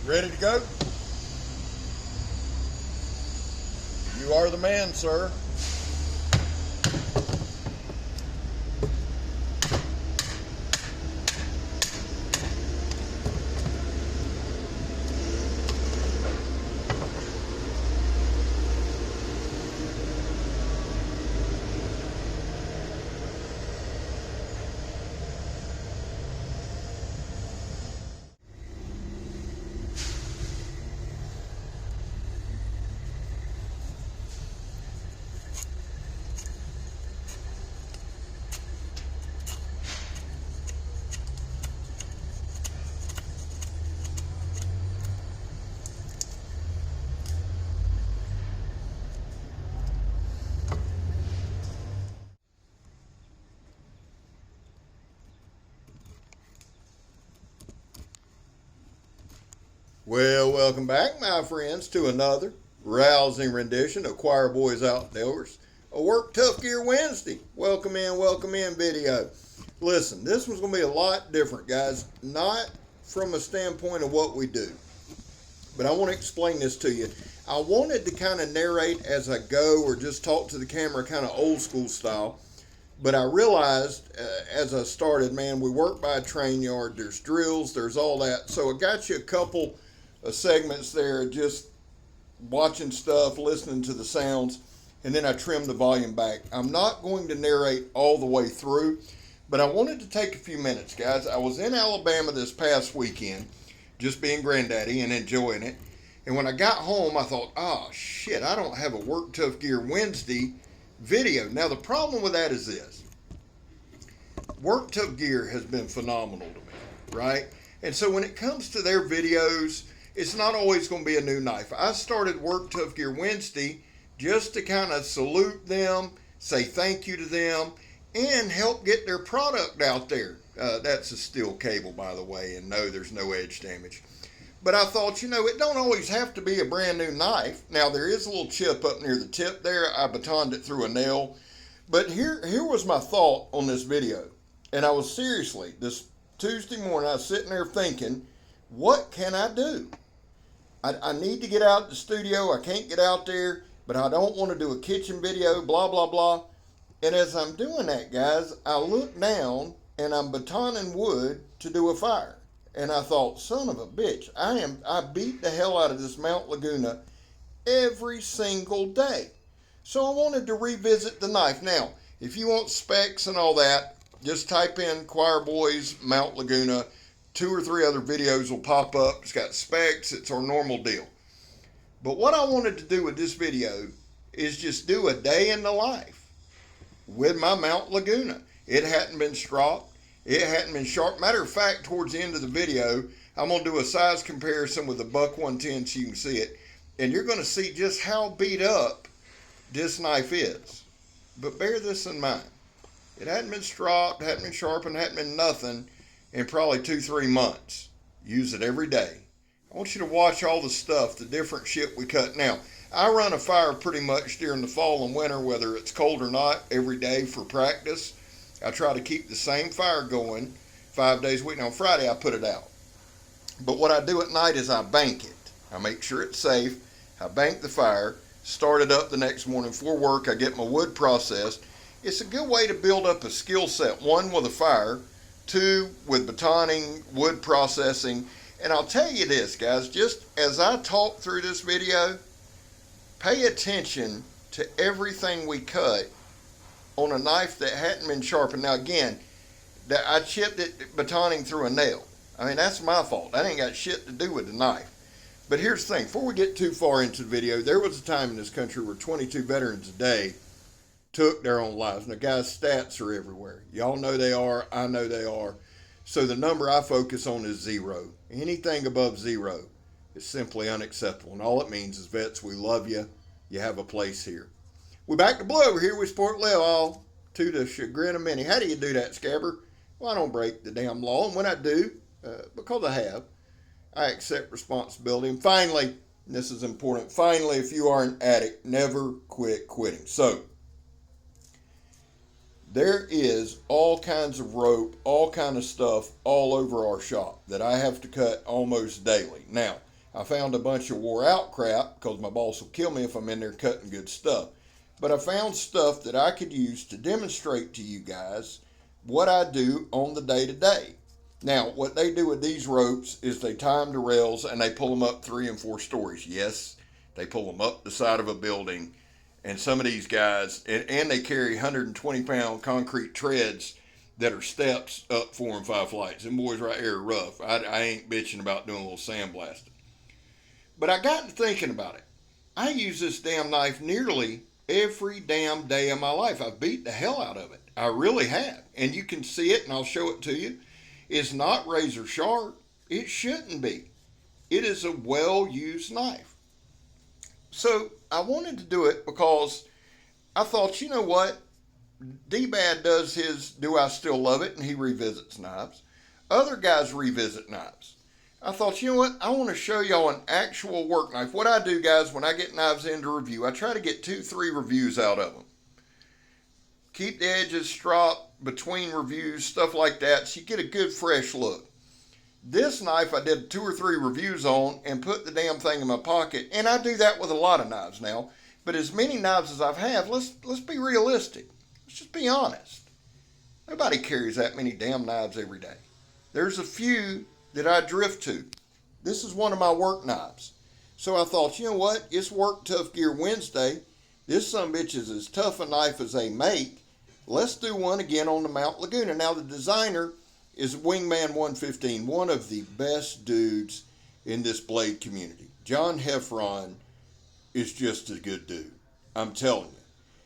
Ready to go? You are the man, sir. Well, welcome back, my friends, to another rousing rendition of Choir Boys Outdoors, a Work Tough Gear Wednesday. Welcome in video. Listen, this one's going to be a lot different, guys, not from a standpoint of what we do, but I want to explain this to you. I wanted to kind of narrate as I go or just talk to the camera kind of old school style, but I realized as I started, man, we work by a train yard, there's drills, there's all that, so I got you a couple segments there, just watching stuff, listening to the sounds, and then I trimmed the volume back. I'm not going to narrate all the way through, but I wanted to take a few minutes, guys. I was in Alabama this past weekend, just being granddaddy and enjoying it, and when I got home, I thought, oh shit, I don't have a Work Tough Gear Wednesday video. Now the problem with that is this: Work Tough Gear has been phenomenal to me, right? And so when it comes to their videos, it's not always going to be a new knife. I started Work Tough Gear Wednesday just to kind of salute them, say thank you to them, and help get their product out there. That's a steel cable, by the way, and no, there's no edge damage. But I thought, you know, it don't always have to be a brand new knife. Now, there is a little chip up near the tip there. I batoned it through a nail. But here was my thought on this video. And I was seriously, this Tuesday morning, I was sitting there thinking, what can I do? I need to get out of the studio. I can't get out there, but I don't want to do a kitchen video, blah, blah, blah. And as I'm doing that, guys, I look down and I'm batoning wood to do a fire. And I thought, son of a bitch, I beat the hell out of this Mount Laguna every single day. So I wanted to revisit the knife. Now, if you want specs and all that, just type in Choir Boys Mount Laguna. 2 or 3 other videos will pop up. It's got specs. It's our normal deal. But what I wanted to do with this video is just do a day in the life with my Mount Laguna. It hadn't been stropped. It hadn't been sharp. Matter of fact, towards the end of the video, I'm going to do a size comparison with the Buck 110 so you can see it. And you're going to see just how beat up this knife is. But bear this in mind. It hadn't been stropped, hadn't been sharpened, hadn't been nothing in probably 2-3 months. Use it every day. I want you to watch all the stuff, the different shit we cut. Now, I run a fire pretty much during the fall and winter, whether it's cold or not, every day for practice. I try to keep the same fire going 5 days a week. Now, on Friday, I put it out. But what I do at night is I bank it. I make sure it's safe. I bank the fire, start it up the next morning for work. I get my wood processed. It's a good way to build up a skill set, 1, with a fire, 2, with batoning, wood processing. And I'll tell you this, guys, just as I talk through this video, pay attention to everything we cut on a knife that hadn't been sharpened. Now again, that I chipped it batoning through a nail. I mean, that's my fault. That ain't got shit to do with the knife. But here's the thing, before we get too far into the video, there was a time in this country where 22 veterans a day took their own lives. Now guys, stats are everywhere. Y'all know they are, I know they are. So the number I focus on is 0. Anything above 0 is simply unacceptable. And all it means is, vets, we love you. You have a place here. We're back to blue over here with Sport Level, to the chagrin of many. How do you do that, Scabber? Well, I don't break the damn law. And when I do, because I have, I accept responsibility. And finally, and this is important, finally, if you are an addict, never quit quitting. So, there is all kinds of rope, all kind of stuff all over our shop that I have to cut almost daily. Now, I found a bunch of wore out crap because my boss will kill me if I'm in there cutting good stuff. But I found stuff that I could use to demonstrate to you guys what I do on the day to day. Now, what they do with these ropes is they tie them to rails and they pull them up 3 and 4 stories. Yes, they pull them up the side of a building. And some of these guys, and they carry 120-pound concrete treads that are steps up 4 and 5 flights. Them boys right here are rough. I ain't bitching about doing a little sandblasting. But I got to thinking about it. I use this damn knife nearly every damn day of my life. I've beat the hell out of it. I really have. And you can see it, and I'll show it to you. It's not razor sharp. It shouldn't be. It is a well-used knife. So I wanted to do it because I thought, you know what? D-Bad does his Do I Still Love It? And he revisits knives. Other guys revisit knives. I thought, you know what? I want to show y'all an actual work knife. What I do, guys, when I get knives in to review, I try to get 2-3 reviews out of them. Keep the edges stropped between reviews, stuff like that, so you get a good fresh look. This knife I did 2 or 3 reviews on and put the damn thing in my pocket, and I do that with a lot of knives now. But as many knives as I've had, let's be realistic. Let's just be honest. Nobody carries that many damn knives every day. There's a few that I drift to. This is one of my work knives. So I thought, you know what? It's Work Tough Gear Wednesday. This sumbitch is as tough a knife as they make. Let's do one again on the Mount Laguna. Now the designer is Wingman 115, one of the best dudes in this blade community. John Heffron is just a good dude. I'm telling you.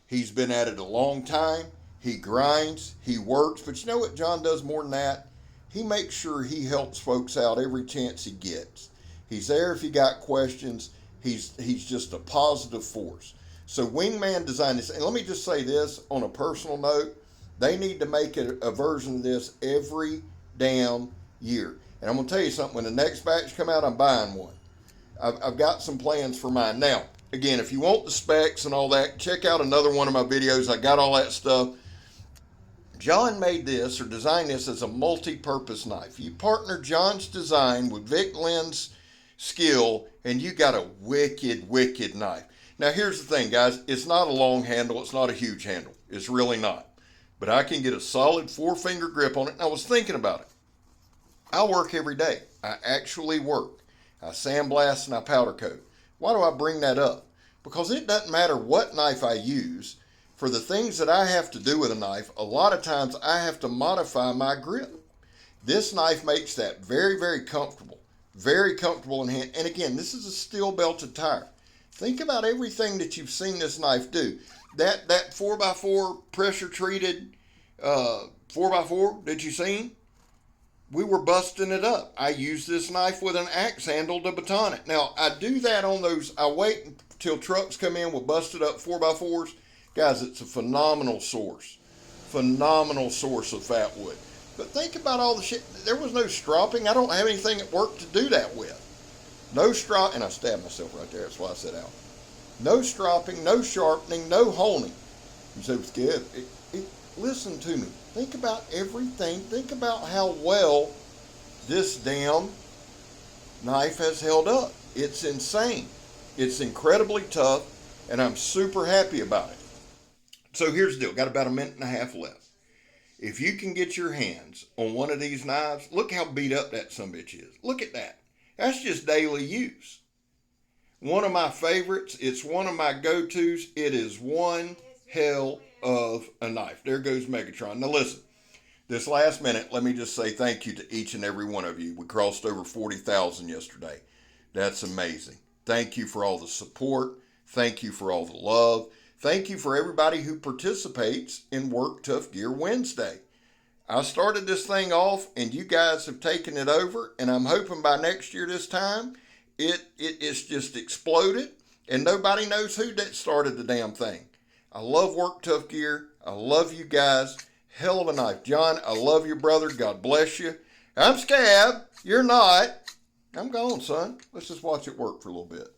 He's been at it a long time. He grinds. He works. But you know what John does more than that? He makes sure he helps folks out every chance he gets. He's there if you got questions. He's just a positive force. So Wingman designed this. And let me just say this on a personal note. They need to make a version of this every damn year. And I'm going to tell you something. When the next batch come out, I'm buying one. I've got some plans for mine. Now, again, if you want the specs and all that, check out another one of my videos. I got all that stuff. John made this or designed this as a multi-purpose knife. You partner John's design with Vic Lynn's skill, and you got a wicked, wicked knife. Now, here's the thing, guys. It's not a long handle. It's not a huge handle. It's really not. But I can get a solid 4-finger grip on it. And I was thinking about it. I work every day. I actually work. I sandblast and I powder coat. Why do I bring that up? Because it doesn't matter what knife I use. For the things that I have to do with a knife, a lot of times I have to modify my grip. This knife makes that very, very comfortable. Very comfortable in hand. And again, this is a steel belted tire. Think about everything that you've seen this knife do. That 4x4 pressure treated 4x4 that you seen, we were busting it up. I use this knife with an axe handle to baton it. Now, I do that on those. I wait until trucks come in with busted up 4x4s. Guys, it's a phenomenal source. Phenomenal source of fat wood. But think about all the shit. There was no stropping. I don't have anything at work to do that with. No strop, and I stabbed myself right there. That's why I said out. No stropping, no sharpening, no honing. You say, Kev, listen to me. Think about everything. Think about how well this damn knife has held up. It's insane. It's incredibly tough, and I'm super happy about it. So here's the deal. Got about a minute and a half left. If you can get your hands on one of these knives, look how beat up that sumbitch is. Look at that. That's just daily use. One of my favorites. It's one of my go-tos. It is one hell of a knife. There goes Megatron. Now listen, this last minute, let me just say thank you to each and every one of you. We crossed over 40,000 yesterday. That's amazing. Thank you for all the support. Thank you for all the love. Thank you for everybody who participates in Work Tough Gear Wednesday. I started this thing off and you guys have taken it over, and I'm hoping by next year this time it's just exploded and nobody knows who that started the damn thing. I love Work Tough Gear. I love you guys. Hell of a knife. John, I love you, brother. God bless you. I'm Scab. You're not. I'm gone, son. Let's just watch it work for a little bit.